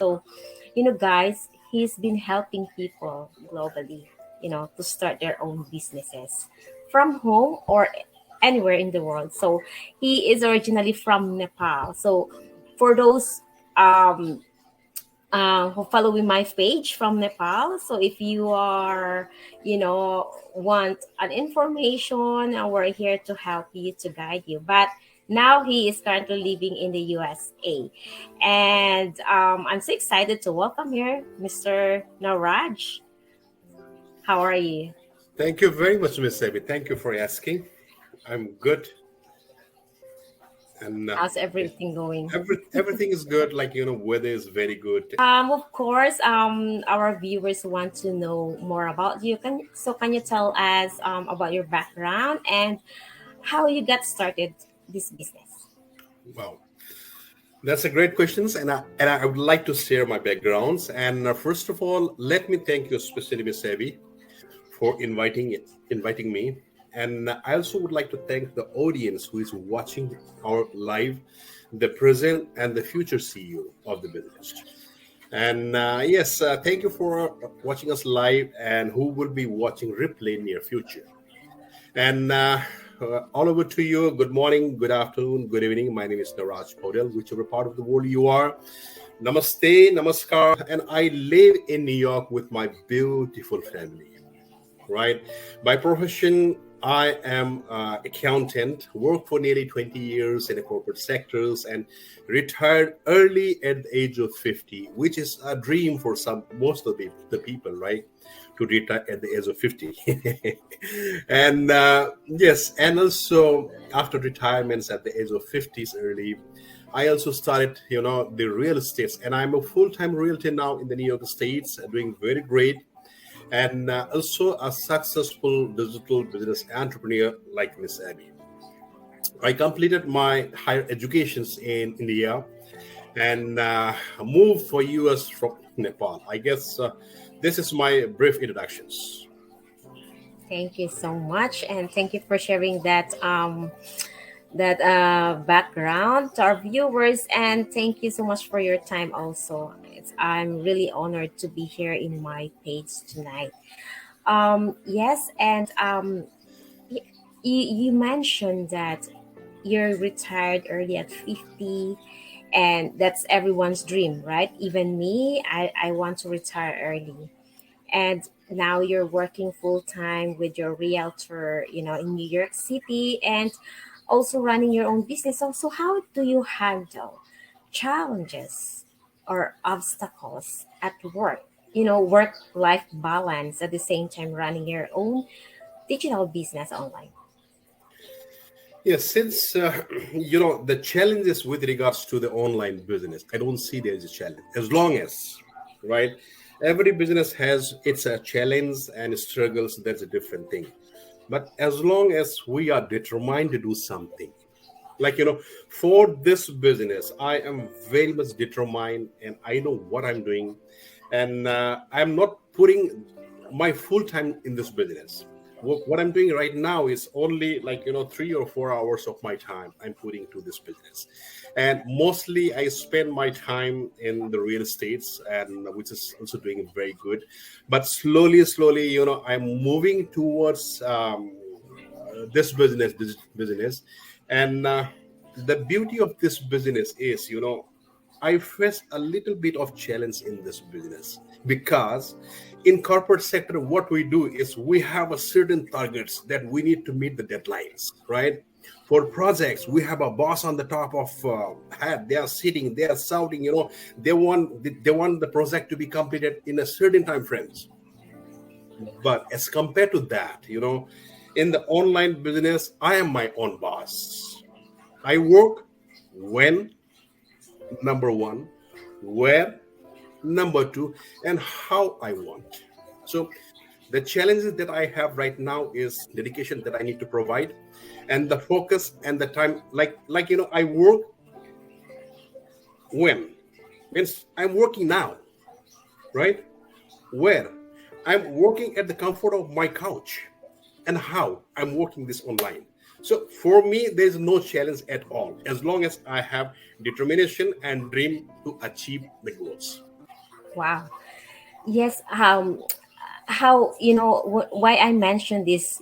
So, guys, he's been helping people globally, to start their own businesses from home or anywhere in the world. So, he is originally from Nepal. So, for those um, who following my page from Nepal. So if you are, want an information, we're here to help you, to guide you. But now he is currently living in the USA. And I'm so excited to welcome here Mr. Naraj. How are you? Thank you very much, Miss Abby. Thank you for asking. I'm good, and How's yeah, everything going? everything is good. Weather is very good. Of course, our viewers want to know more about you. Can you tell us about your background and how you got started this business? Wow, that's a great questions, and I would like to share my backgrounds. And first of all, let me thank you, especially Miss Abby, for inviting me. And I also would like to thank the audience who is watching our live, the present and the future CEO of the business. And yes, thank you for watching us live and who will be watching replay near future. And all over to you. Good morning, good afternoon, good evening. My name is 𝗕𝗂𝗶𝗴𝗶𝘁, whichever part of the world you are. Namaste, namaskar. And I live in New York with my beautiful family, right? By profession, I am accountant, worked for nearly 20 years in the corporate sectors and retired early at the age of 50, which is a dream for most of the people, right? To retire at the age of 50. And yes, and also after retirements at the age of 50s early, I also started, the real estates, and I'm a full-time realtor now in the New York States, doing very great, and also a successful digital business entrepreneur like Miss Abby. I completed my higher educations in India and moved for US from Nepal. I guess this is my brief introductions. Thank you so much, and thank you for sharing that background to our viewers, and thank you so much for your time also. I'm really honored to be here in my page tonight. Yes, and y- you mentioned that you're retired early at 50, and that's everyone's dream, right? Even me, I want to retire early. And now you're working full time with your realtor, in New York City, and also running your own business. So how do you handle challenges or obstacles at work? Work life balance at the same time running your own digital business online. Yes, since the challenges with regards to the online business, I don't see there is a challenge as long as, right? Every business has its challenge and struggles. That's a different thing. But as long as we are determined to do something, like for this business, I am very much determined, and I know what I'm doing, and I'm not putting my full time in this business. What I'm doing right now is only 3 or 4 hours of my time I'm putting to this business, and mostly I spend my time in the real estates, and which is also doing very good. But slowly, I'm moving towards this business, and the beauty of this business is, I face a little bit of challenge in this business because in corporate sector, what we do is we have a certain targets that we need to meet the deadlines, right? For projects, we have a boss on the top of head. They are sitting, they are shouting, they want the project to be completed in a certain time frames. But as compared to that, in the online business, I am my own boss. I work when, number one, where, number two, and how I want. So the challenges that I have right now is dedication that I need to provide, and the focus and the time. I work when means I'm working now, right? Where I'm working at the comfort of my couch, and how I'm working this online. So for me, there's no challenge at all as long as I have determination and dream to achieve the goals. Wow. Yes. How why I mentioned these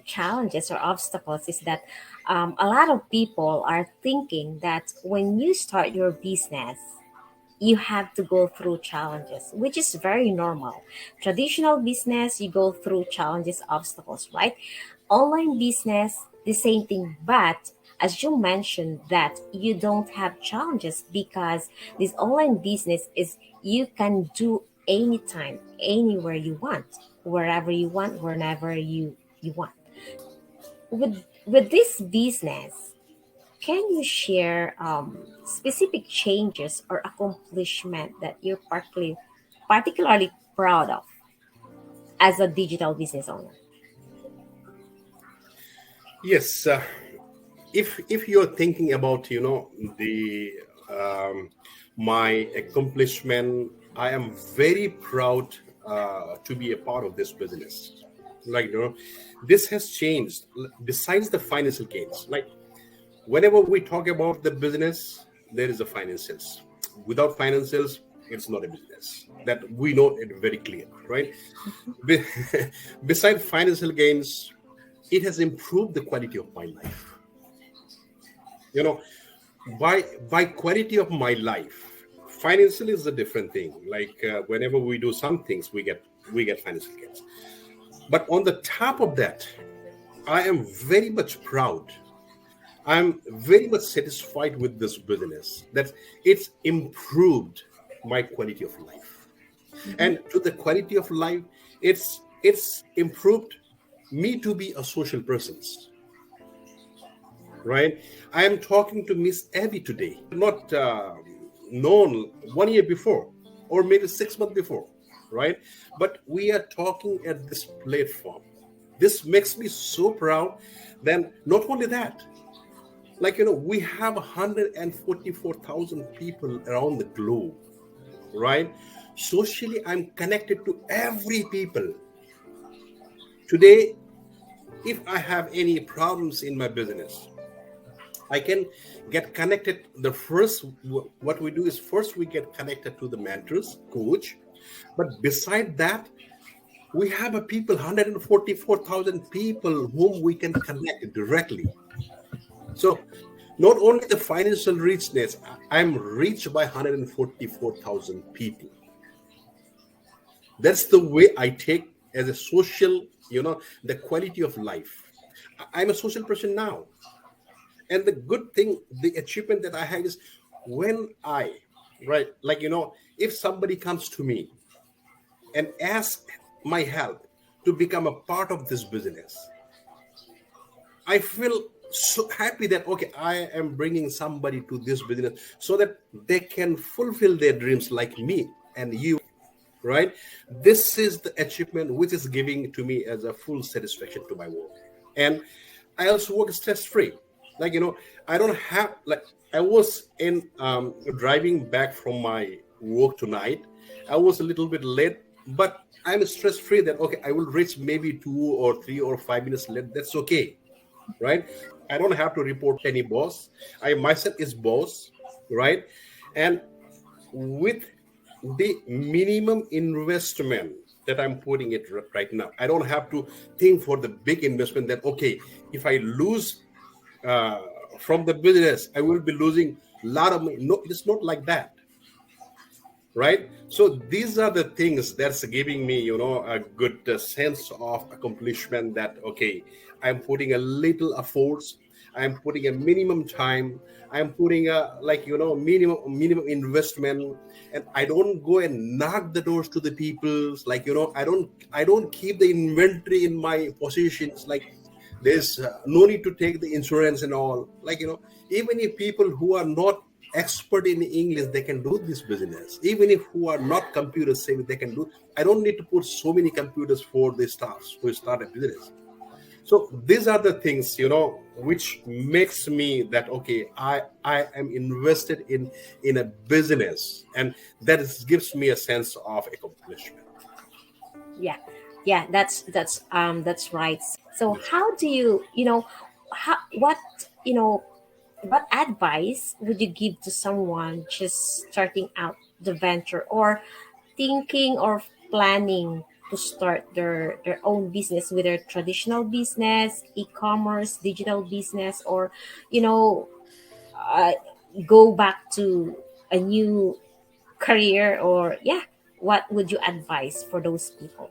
challenges or obstacles is that a lot of people are thinking that when you start your business you have to go through challenges, which is very normal. Traditional business, you go through challenges, obstacles, right? Online business, the same thing. But as you mentioned, that you don't have challenges because this online business is you can do anytime, anywhere you want, wherever you want, whenever you want. With this business, can you share specific changes or accomplishment that you're particularly proud of as a digital business owner? Yes, if you're thinking about the um, my accomplishment, I am very proud to be a part of this business. Like this has changed. Besides the financial gains, like whenever we talk about the business, there is a financials. Without financials, it's not a business. That we know it very clear, right? Be- Beside financial gains, it has improved the quality of my life. You know, by quality of my life, financial is a different thing. Like whenever we do some things, we get financial gains. But on the top of that, I am very much proud. I'm very much satisfied with this business that it's improved my quality of life. Mhm. And to the quality of life, it's improved me to be a social person, right? I am talking to Miss Abby today, not known 1 year before or maybe 6 months before, right? But we are talking at this platform. This makes me so proud. Then not only that, like we have 144,000 people around the globe, right? Socially, I'm connected to every people. Today, if I have any problems in my business, I can get connected. The first, what we do is first we get connected to the mentors, coach. But beside that, we have a people, 144,000 people whom we can connect directly. So not only the financial richness, I'm reached by 144,000 people. That's the way I take as a social, the quality of life. I'm a social person now. And the good thing, the achievement that I have is when right, like, if somebody comes to me and asks my help to become a part of this business, I feel so happy that, okay, I am bringing somebody to this business so that they can fulfill their dreams like me and you, right? This is the achievement which is giving to me as a full satisfaction to my work. And I also work stress free. Like, I don't have, like, I was in driving back from my work tonight. I was a little bit late, but I'm stress free that, okay, I will reach maybe 2 or 3 or 5 minutes late. That's okay, right? I don't have to report any boss. I myself is boss, right? And with the minimum investment that I'm putting it right now, I don't have to think for the big investment that, okay, if I lose uh, from the business, I will be losing a lot of money. No, it's not like that, right? So these are the things that's giving me, a good sense of accomplishment that, okay, I'm putting a little efforts, I'm putting a minimum time, I'm putting a, like, minimum investment, and I don't go and knock the doors to the people's, like, I don't keep the inventory in my possessions. Like, there's no need to take the insurance and all. Like, even if people who are not expert in English, they can do this business. Even if who are not computer savvy, they can do. I don't need to put so many computers for the staffs to start a business. So these are the things, which makes me that, okay, I am invested in a business, and gives me a sense of accomplishment. Yeah, yeah, that's right. So Yes. how do how what advice would you give to someone just starting out the venture, or thinking or planning to start their own business, whether traditional business, e-commerce, digital business, or you know uh, go back to a new career, or yeah, what would you advise for those people?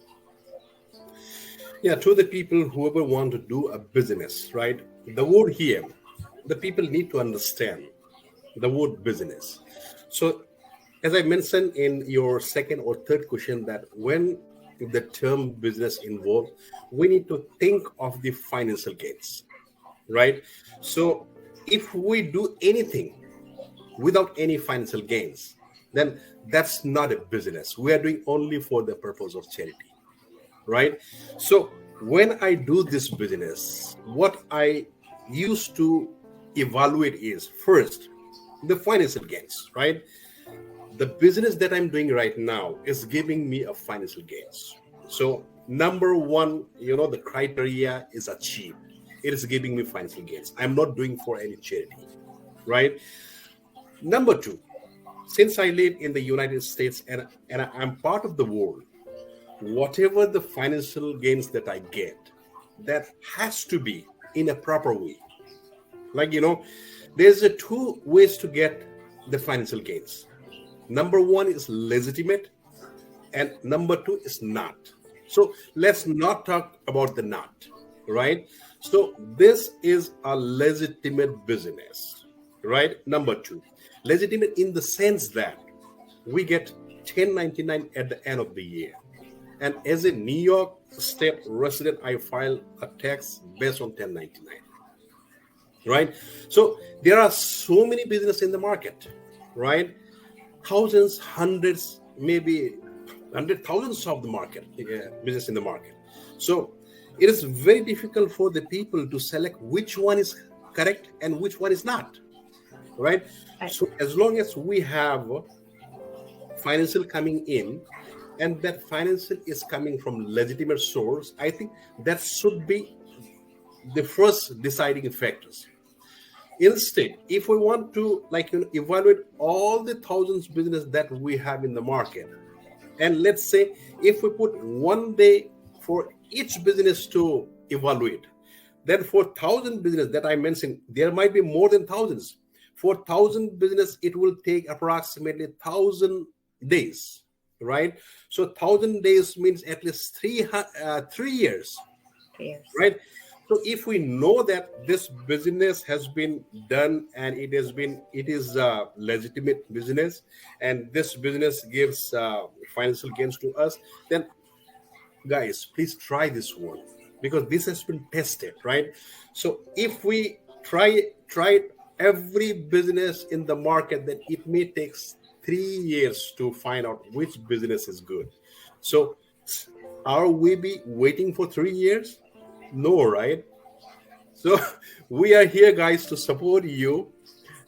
Yeah, to the people whoever want to do a business, right? The word here, the people need to understand the word business. So, as I mentioned in your second or third question, that when the term business involved, we need to think of the financial gains, right? So, if we do anything without any financial gains, then that's not a business. We are doing only for the purpose of charity, right? So when I do this business, what I used to evaluate is first the financial gains, right? The business that I'm doing right now is giving me a financial gains. So number one, the criteria is achieved. It is giving me financial gains. I'm not doing for any charity, right? Number two, since I live in the United States and I'm part of the world, whatever the financial gains that I get, that has to be in a proper way. Like, there's a two ways to get the financial gains. Number one is legitimate, and number two is not. So let's not talk about the not, right? So this is a legitimate business, right? Number two, legitimate in the sense that we get 1099 at the end of the year. And as a New York State resident, I file a tax based on 1099, right? So there are so many businesses in the market, right? Thousands, hundreds, maybe hundred thousands of the market, business in the market. So it is very difficult for the people to select which one is correct and which one is not, right? Right. So as long as we have financial coming in, and that financial is coming from legitimate source, I think that should be the first deciding factors. Instead, if we want to evaluate all the thousands business that we have in the market, and let's say if we put 1 day for each business to evaluate, then for 1,000 business that I mentioned, there might be more than thousands. For 1,000 business, it will take approximately 1,000 days, right? So 1,000 days means at least 3 years, Yes. right? So if we know that this business has been done and it is a legitimate business, and this business gives financial gains to us, then guys, please try this one, because this has been tested, right? So if we try every business in the market, then it may take 3 years to find out which business is good. So are we be waiting for 3 years? No, right? So we are here, guys, to support you,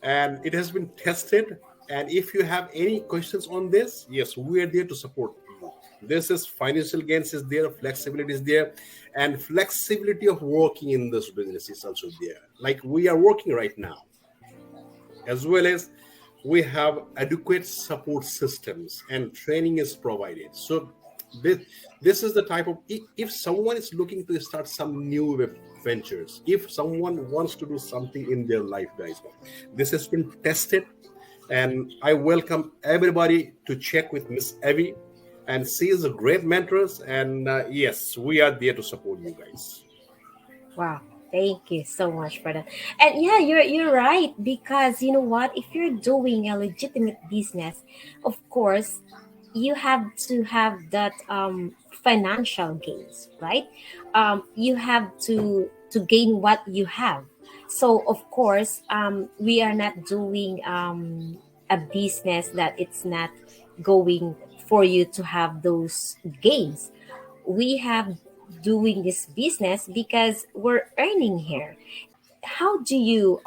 and it has been tested. And if you have any questions on this, yes, we are there to support you. This is financial gains is there, flexibility is there, and flexibility of working in this business is also there. Like we are working right now, as well as we have adequate support systems and training is provided. So this is the type of, if someone is looking to start some new ventures, if someone wants to do something in their life, guys, this has been tested, and I welcome everybody to check with Miss Evie, and she is a great mentor, and yes, we are there to support you guys. Wow. Thank you so much for that. And yeah, you're right, because you know what? If you're doing a legitimate business, of course, you have to have that financial gains, right? You have to gain what you have. So of course, we are not doing a business that it's not going for you to have those gains. We have doing this business because we're earning here. How do you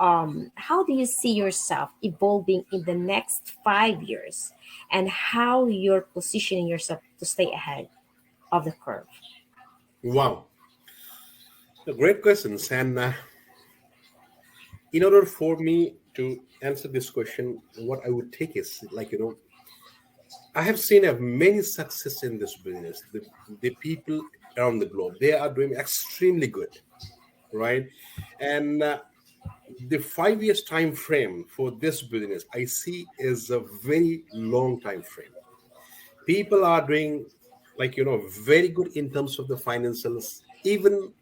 see yourself evolving in the next 5 years, and how you're positioning yourself to stay ahead of the curve? Wow, great questions. And in order for me to answer this question, what I would take is I have seen many success in this business. The people around the globe, they are doing extremely good, right? And the 5 years time frame for this business, I see is a very long time frame. People are doing, very good in terms of the financials, even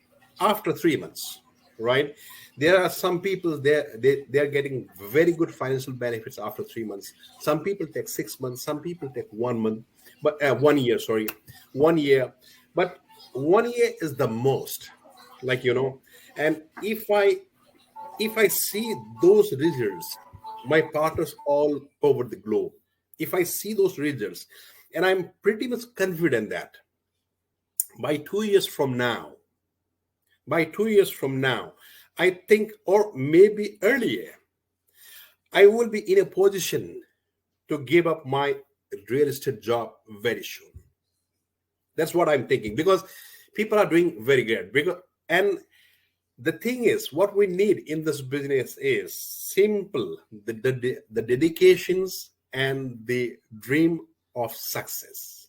after 3 months, right? There are some people there, they are getting very good financial benefits after 3 months. Some people take 6 months, some people take 1 month, but 1 year, sorry, 1 year. But 1 year is the most, and if I see those results, my partners all over the globe, if I see those results, and I'm pretty much confident that by 2 years from now, by 2 years from now, I think, or maybe earlier, I will be in a position to give up my real estate job very soon. That's what I'm thinking, because people are doing very good. And the thing is, what we need in this business is simple: the dedications and the dream of success.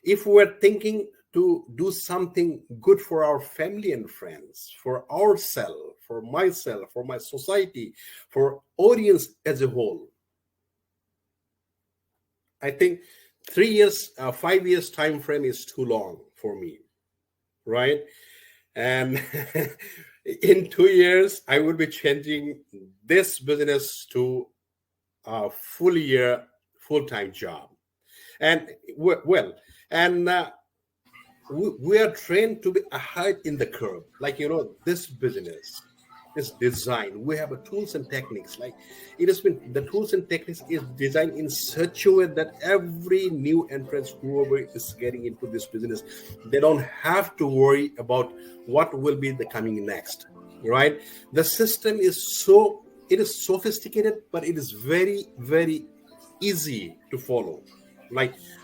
If we're thinking to do something good for our family and friends, for ourselves, for myself, for my society, for audience as a whole, I think 3 years, 5 years time frame is too long for me, right? And in 2 years, I will be changing this business to a full-time job. And well, and we are trained to be ahead in the curve. This business is designed. We have a tools and techniques. The tools and techniques is designed in such a way that every new entrant, whoever is getting into this business, they don't have to worry about what will be the coming next, right? The system is it is sophisticated, but it is very, very easy to follow.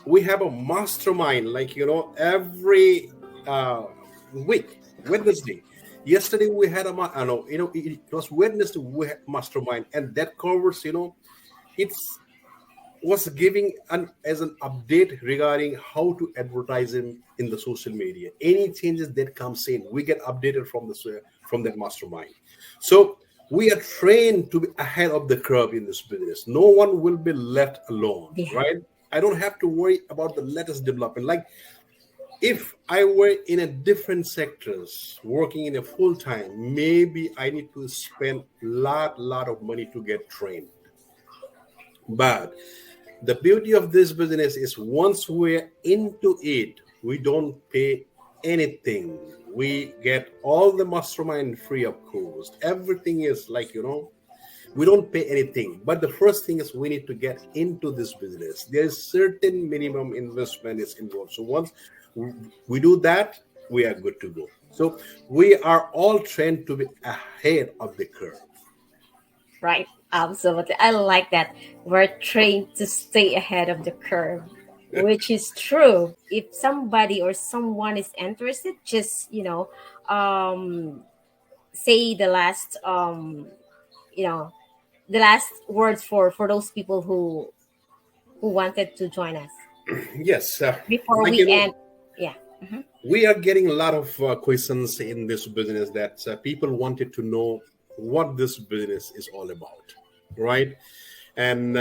We have a mastermind, every week, Wednesday. Yesterday we had it was Wednesday we had mastermind, and that covers, it was giving as an update regarding how to advertise in the social media. Any changes that comes in, we get updated from that mastermind. So we are trained to be ahead of the curve in this business. No one will be left alone, Yeah. right? I don't have to worry about the latest development. If I were in a different sectors, working in a full time, maybe I need to spend lot of money to get trained. But the beauty of this business is once we're into it, we don't pay anything. We get all the mastermind free of cost. Everything is we don't pay anything. But the first thing is we need to get into this business. There is certain minimum investment is involved. So once we do that, we are good to go. So we are all trained to be ahead of the curve. Right. Absolutely. I like that. We're trained to stay ahead of the curve, which is true. If somebody or someone is interested, just, say you know, the last words for those people who wanted to join us Yes, before like we end. Yeah. Mhm. we are getting a lot of questions in this business that people wanted to know what this business is all about, right? And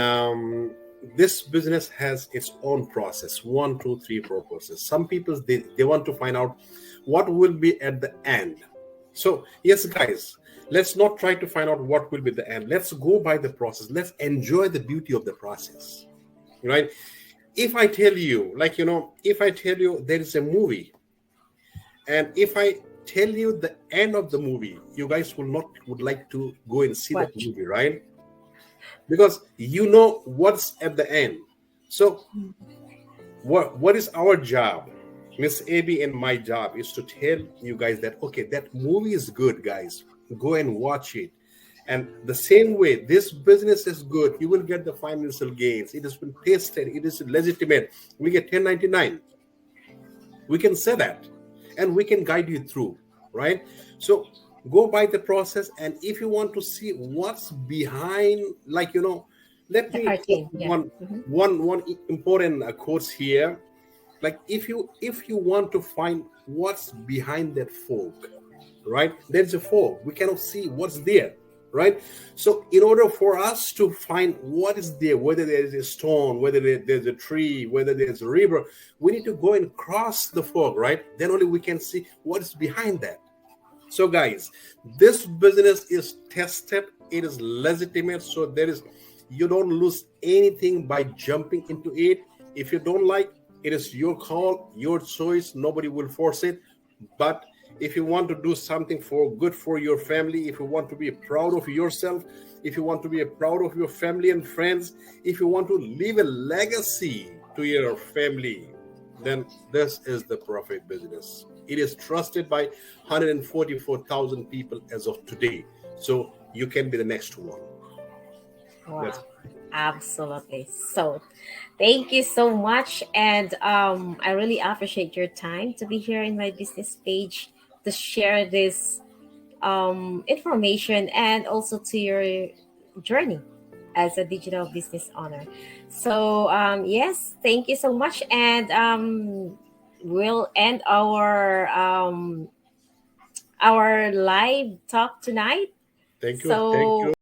this business has its own process, 1, 2, 3, 4 process. Some people they want to find out what will be at the end. So yes, guys, let's not try to find out what will be the end. Let's go by the process. Let's enjoy the beauty of the process, right? If I tell you, if I tell you there is a movie, and if I tell you the end of the movie, you guys would like to go and see that Watch. movie, right? Because you know what's at the end. So what is our job? Miss AB and my job is to tell you guys that, okay, that movie is good, guys. Go and watch it. And the same way, this business is good. You will get the financial gains. It has been tested. It is legitimate. We get 1099. We can say that. And we can guide you through, right? So go by the process. And if you want to see what's behind, Let The me quote cartoon, yeah. Hmm. one important quotes here. Like if you want to find what's behind that fog, right? There's a fog. We cannot see what's there, right? So in order for us to find what is there, whether there is a stone, whether there's a tree, whether there's a river, we need to go and cross the fog, right? Then only we can see what is behind that. So, guys, this business is tested, it is legitimate. So, you don't lose anything by jumping into it. If you don't like, it is your call, your choice. Nobody will force it. But if you want to do something for good for your family, if you want to be proud of yourself, if you want to be proud of your family and friends, if you want to leave a legacy to your family, then this is the profit business. It is trusted by 144,000 people as of today. So you can be the next one. That's Wow. Absolutely. So, thank you so much. And I really appreciate your time to be here in my business page to share this information and also to your journey as a digital business owner. So, yes, thank you so much. And we'll end our live talk tonight. thank you. Thank So, you.